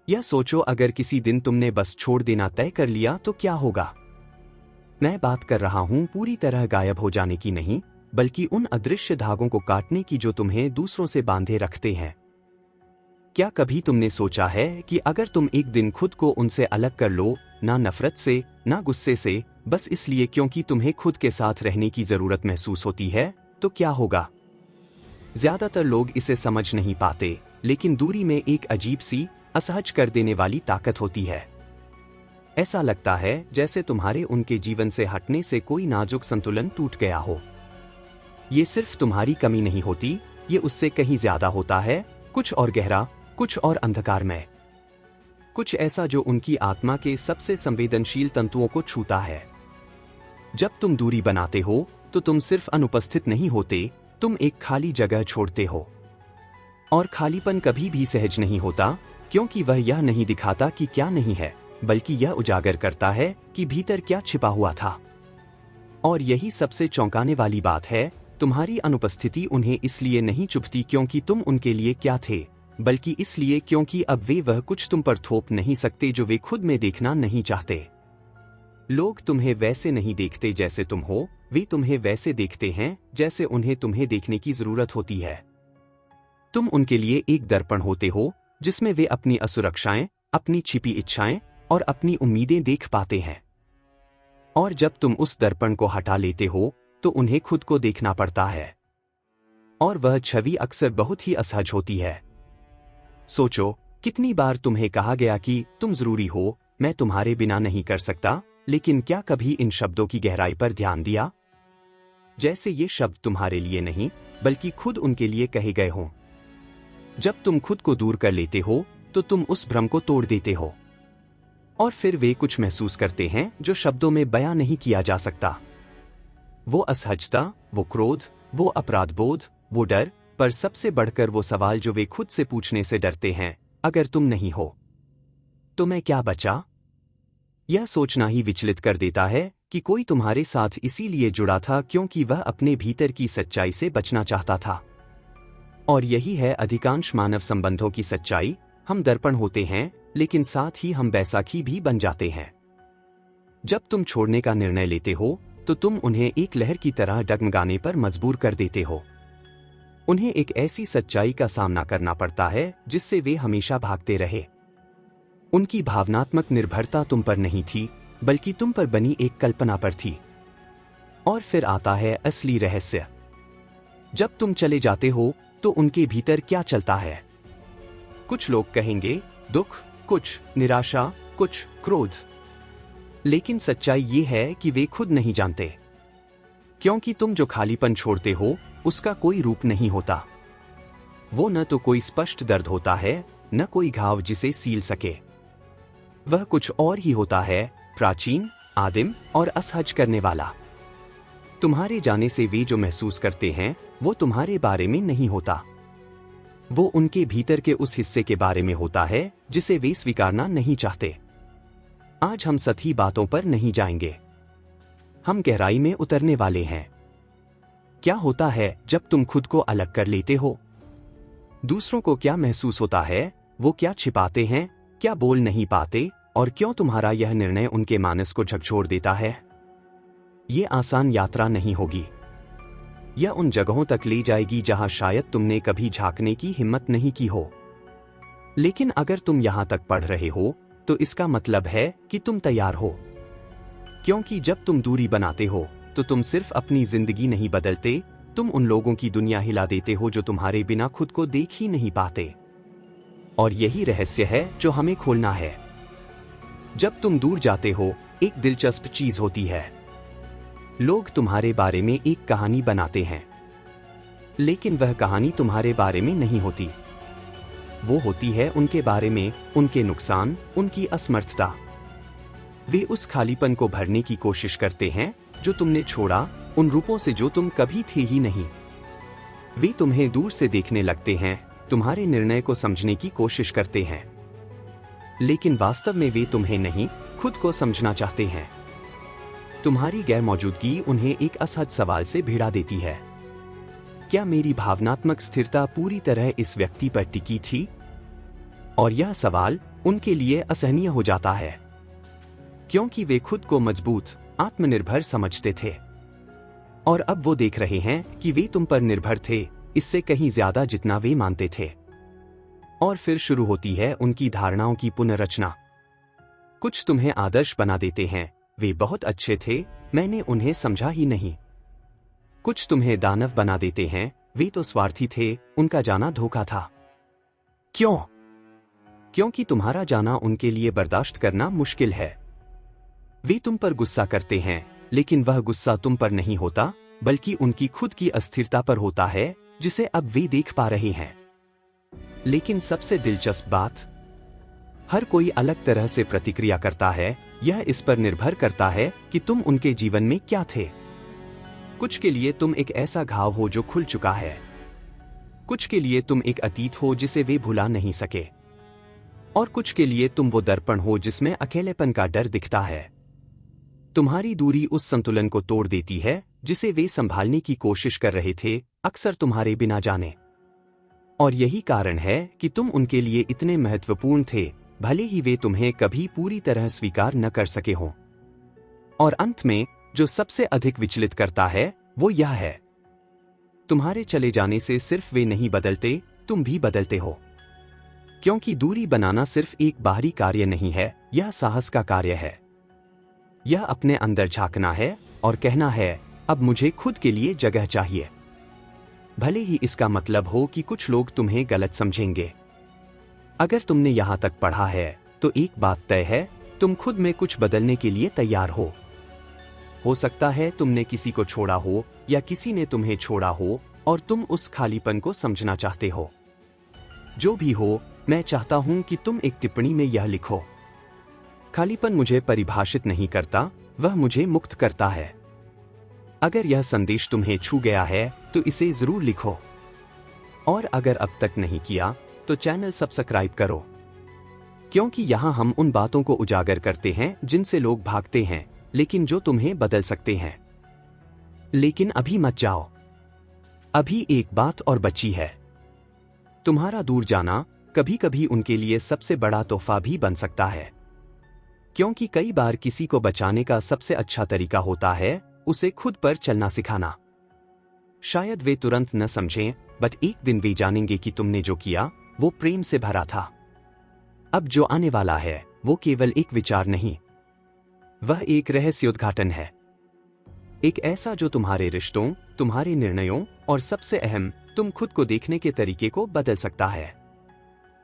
यह सोचो, अगर किसी दिन तुमने बस छोड़ देना तय कर लिया तो क्या होगा। मैं बात कर रहा हूं पूरी तरह गायब हो जाने की नहीं, बल्कि उन अदृश्य धागों को काटने की जो तुम्हें दूसरों से बांधे रखते हैं। क्या कभी तुमने सोचा है कि अगर तुम एक दिन खुद को उनसे अलग कर लो, ना नफरत से, ना गुस्से से, बस इसलिए क्योंकि तुम्हें खुद के साथ रहने की जरूरत महसूस होती है, तो क्या होगा? ज्यादातर लोग इसे समझ नहीं पाते, लेकिन दूरी में एक अजीब सी, असहज कर देने वाली ताकत होती है। ऐसा लगता है जैसे तुम्हारे उनके जीवन से हटने से कोई नाजुक संतुलन टूट गया हो। ये सिर्फ तुम्हारी कमी नहीं होती, ये उससे कहीं ज्यादा होता है, कुछ और गहरा, कुछ और अंधकारमय, कुछ ऐसा जो उनकी आत्मा के सबसे संवेदनशील तंतुओं को छूता है। जब तुम दूरी बनाते हो तो तुम सिर्फ अनुपस्थित नहीं होते, तुम एक खाली जगह छोड़ते हो। और खालीपन कभी भी सहज नहीं होता, क्योंकि वह यह नहीं दिखाता कि क्या नहीं है, बल्कि यह उजागर करता है कि भीतर क्या छिपा हुआ था। और यही सबसे चौंकाने वाली बात है, तुम्हारी अनुपस्थिति उन्हें इसलिए नहीं चुभती क्योंकि तुम उनके लिए क्या थे, बल्कि इसलिए क्योंकि अब वे वह कुछ तुम पर थोप नहीं सकते जो वे खुद में देखना नहीं चाहते। लोग तुम्हें वैसे नहीं देखते जैसे तुम हो, वे तुम्हें वैसे देखते हैं जैसे उन्हें तुम्हें देखने की जरूरत होती है। तुम उनके लिए एक दर्पण होते हो जिसमें वे अपनी असुरक्षाएं, अपनी छिपी इच्छाएं और अपनी उम्मीदें देख पाते हैं। और जब तुम उस दर्पण को हटा लेते हो तो उन्हें खुद को देखना पड़ता है, और वह छवि अक्सर बहुत ही असहज होती है। सोचो, कितनी बार तुम्हें कहा गया कि तुम जरूरी हो, मैं तुम्हारे बिना नहीं कर सकता, लेकिन क्या कभी इन शब्दों की गहराई पर ध्यान दिया? जैसे ये शब्द तुम्हारे लिए नहीं, बल्कि खुद उनके लिए कहे गए हों। जब तुम खुद को दूर कर लेते हो तो तुम उस भ्रम को तोड़ देते हो, और फिर वे कुछ महसूस करते हैं जो शब्दों में बयां नहीं किया जा सकता। वो असहजता, वो क्रोध, वो अपराध बोध, वो डर, पर सबसे बढ़कर वो सवाल जो वे खुद से पूछने से डरते हैं, अगर तुम नहीं हो तो मैं क्या बचा? यह सोचना ही विचलित कर देता है कि कोई तुम्हारे साथ इसीलिए जुड़ा था क्योंकि वह अपने भीतर की सच्चाई से बचना चाहता था। और यही है अधिकांश मानव संबंधों की सच्चाई, हम दर्पण होते हैं, लेकिन साथ ही हम बैसाखी भी बन जाते हैं। जब तुम छोड़ने का निर्णय लेते हो तो तुम उन्हें एक लहर की तरह डगमगाने पर मजबूर कर देते हो। उन्हें एक ऐसी सच्चाई का सामना करना पड़ता है जिससे वे हमेशा भागते रहे। उनकी भावनात्मक निर्भरता तुम पर नहीं थी, बल्कि तुम पर बनी एक कल्पना पर थी। और फिर आता है असली रहस्य। जब तुम चले जाते हो तो उनके भीतर क्या चलता है? कुछ लोग कहेंगे दुख, कुछ निराशा, कुछ क्रोध। लेकिन सच्चाई ये है कि वे खुद नहीं जानते, क्योंकि तुम जो खालीपन छोड़ते हो उसका कोई रूप नहीं होता। वो न तो कोई स्पष्ट दर्द होता है, न कोई घाव जिसे सील सके। वह कुछ और ही होता है, प्राचीन, आदिम और असहज करने वाला। तुम्हारे जाने से वे जो महसूस करते हैं वो तुम्हारे बारे में नहीं होता, वो उनके भीतर के उस हिस्से के बारे में होता है जिसे वे स्वीकारना नहीं चाहते। आज हम सतही बातों पर नहीं जाएंगे, हम गहराई में उतरने वाले हैं। क्या होता है जब तुम खुद को अलग कर लेते हो? दूसरों को क्या महसूस होता है? वो क्या छिपाते हैं, क्या बोल नहीं पाते, और क्यों तुम्हारा यह निर्णय उनके मानस को झकझोर देता है? ये आसान यात्रा नहीं होगी। यह उन जगहों तक ले जाएगी जहां शायद तुमने कभी झांकने की हिम्मत नहीं की हो। लेकिन अगर तुम यहां तक पढ़ रहे हो तो इसका मतलब है कि तुम तैयार हो, क्योंकि जब तुम दूरी बनाते हो तो तुम सिर्फ अपनी जिंदगी नहीं बदलते, तुम उन लोगों की दुनिया हिला देते हो जो तुम्हारे बिना खुद को देख ही नहीं पाते। और यही रहस्य है जो हमें खोलना है। जब तुम दूर जाते हो, एक दिलचस्प चीज होती है। लोग तुम्हारे बारे में एक कहानी बनाते हैं, लेकिन वह कहानी तुम्हारे बारे में नहीं होती। वो होती है उनके बारे में, उनके नुकसान, उनकी असमर्थता। वे उस खालीपन को भरने की कोशिश करते हैं जो तुमने छोड़ा, उन रूपों से जो तुम कभी थे ही नहीं। वे तुम्हें दूर से देखने लगते हैं, तुम्हारे निर्णय को समझने की कोशिश करते हैं, लेकिन वास्तव में वे तुम्हें नहीं, खुद को समझना चाहते हैं। तुम्हारी गैरमौजूदगी उन्हें एक असहज सवाल से भिड़ा देती है। क्या मेरी भावनात्मक स्थिरता पूरी तरह इस व्यक्ति पर टिकी थी? और यह सवाल, उनके लिए असहनीय हो जाता है, क्योंकि वे खुद को मजबूत, आत्मनिर्भर समझते थे। और अब वो देख रहे हैं कि वे तुम पर निर्भर थे, इससे कहीं ज्यादा जितना वे मानते थे। और फिर शुरू होती है उनकी धारणाओं की पुनर्रचना। कुछ तुम्हें आदर्श बना देते हैं, वे बहुत अच्छे थे, मैंने उन्हें समझा ही नहीं। कुछ तुम्हें दानव बना देते हैं, वे तो स्वार्थी थे, उनका जाना धोखा था। क्यों? क्योंकि तुम्हारा जाना उनके लिए बर्दाश्त करना मुश्किल है। वे तुम पर गुस्सा करते हैं, लेकिन वह गुस्सा तुम पर नहीं होता, बल्कि उनकी खुद की अस्थिरता पर होता है, जिसे अब वे देख पा रहे हैं। लेकिन सबसे दिलचस्प बात, हर कोई अलग तरह से प्रतिक्रिया करता है। यह इस पर निर्भर करता है कि तुम उनके जीवन में क्या थे। कुछ के लिए तुम एक ऐसा घाव हो जो खुल चुका है, कुछ के लिए तुम एक अतीत हो जिसे वे भुला नहीं सके, और कुछ के लिए तुम वो दर्पण हो जिसमें अकेलेपन का डर दिखता है। तुम्हारी दूरी उस संतुलन को तोड़ देती है जिसे वे संभालने की कोशिश कर रहे थे, अक्सर तुम्हारे बिना जाने। और यही कारण है कि तुम उनके लिए इतने महत्वपूर्ण थे, भले ही वे तुम्हें कभी पूरी तरह स्वीकार न कर सके हों। और अंत में जो सबसे अधिक विचलित करता है वो यह है, तुम्हारे चले जाने से सिर्फ वे नहीं बदलते, तुम भी बदलते हो। क्योंकि दूरी बनाना सिर्फ एक बाहरी कार्य नहीं है, यह साहस का कार्य है। यह अपने अंदर झांकना है और कहना है, अब मुझे खुद के लिए जगह चाहिए। भले ही इसका मतलब हो कि कुछ लोग तुम्हें गलत समझेंगे। अगर तुमने यहां तक पढ़ा है तो एक बात तय है, तुम खुद में कुछ बदलने के लिए तैयार हो सकता है तुमने किसी को छोड़ा हो या किसी ने तुम्हें छोड़ा हो और तुम उस खालीपन को समझना चाहते हो। जो भी हो, मैं चाहता हूं कि तुम एक टिप्पणी में यह लिखो, खालीपन मुझे परिभाषित नहीं करता, वह मुझे मुक्त करता है। अगर यह संदेश तुम्हें छू गया है तो इसे जरूर लिखो, और अगर अब तक नहीं किया तो चैनल सब्सक्राइब करो, क्योंकि यहां हम उन बातों को उजागर करते हैं जिनसे लोग भागते हैं, लेकिन जो तुम्हें बदल सकते हैं। लेकिन अभी मत जाओ, अभी एक बात और बची है। तुम्हारा दूर जाना कभी कभी उनके लिए सबसे बड़ा तोहफा भी बन सकता है, क्योंकि कई बार किसी को बचाने का सबसे अच्छा तरीका होता है उसे खुद पर चलना सिखाना। शायद वे तुरंत न समझें, बट एक दिन वे जानेंगे कि तुमने जो किया वो प्रेम से भरा था। अब जो आने वाला है वो केवल एक विचार नहीं, वह एक रहस्योद्घाटन है। एक ऐसा जो तुम्हारे रिश्तों, तुम्हारे निर्णयों और सबसे अहम, तुम खुद को देखने के तरीके को बदल सकता है।